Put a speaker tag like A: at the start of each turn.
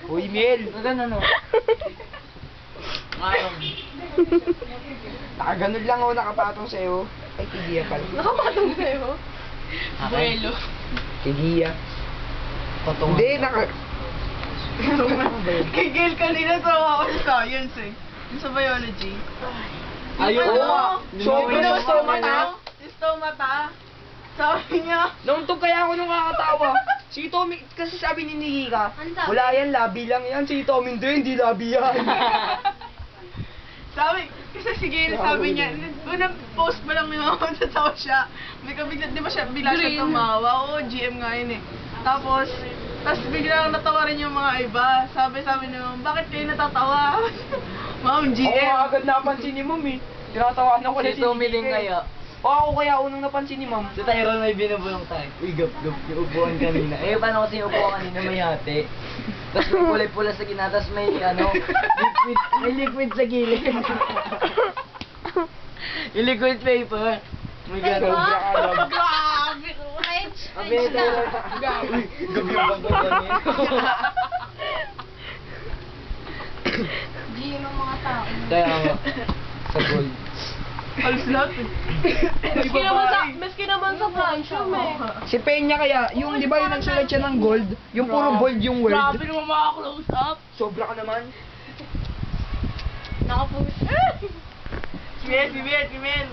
A: Uy, Mel.
B: Ganun, no?
A: Nakaganon lang ako nakapatong sa'yo. Ay, tigiya pala.
C: Nakapatong sa'yo. Buelo.
A: Tigiya.
B: Patungan.
A: Hindi, naka...
D: Kay Gail kanina tawa ako sa science eh. Yung sa biology.
B: Ayun,
A: Oo,
B: no?
A: sobrang
D: Yung
A: stomata.
D: Yung stomata. Sabi niya,
A: Nauntog kaya ako nung kakatawa. Si Tommy, kasi sabi ni Nikika,
C: Ano sabi?
A: wala yan, labi lang yan. Si Tommy, hindi labi yan.
D: sabi, kasi si Gail sabi niya, unang post pa lang yung mga tatawa siya. May kabigla, di ba siya, bigla siya tumawa. Oo, GM nga yun eh. Tapos bigla lang natawa rin yung mga iba. Sabi niyo, bakit kayo natatawa? Ma'am,
A: Ako
D: GM.
A: agad napansin ni Ma'am eh. Tinatawanan ko na
B: Si Tommy din kaya.
A: O ako kaya unang napansin ni Ma'am.
B: Si Tyrone may binubulong tayo. Uy, gap-gap yung upuan kanina. Eh, paano kasi yung upuan kanina may hati? Tapos may kulay-pula sa gina, tapos may liquid sa gilid. Yung liquid paper. May gano'n.
A: Sobra ka lang.
C: Grabe. French.
B: Abi,
C: French na.
B: Uy, gabi yung bangko kami.
C: Gino ng mga tao.
B: Kaya nga, sa gold.
D: Alis lahat eh.
C: Maski naman sa Francia, eh.
A: Si Peña kaya, yung di ba yung nagsulat siya ng gold, yung puro bold yung word.
C: Grabe naman mga close up.
A: Sobra ka naman.
C: Nakapush.
D: Si Mel.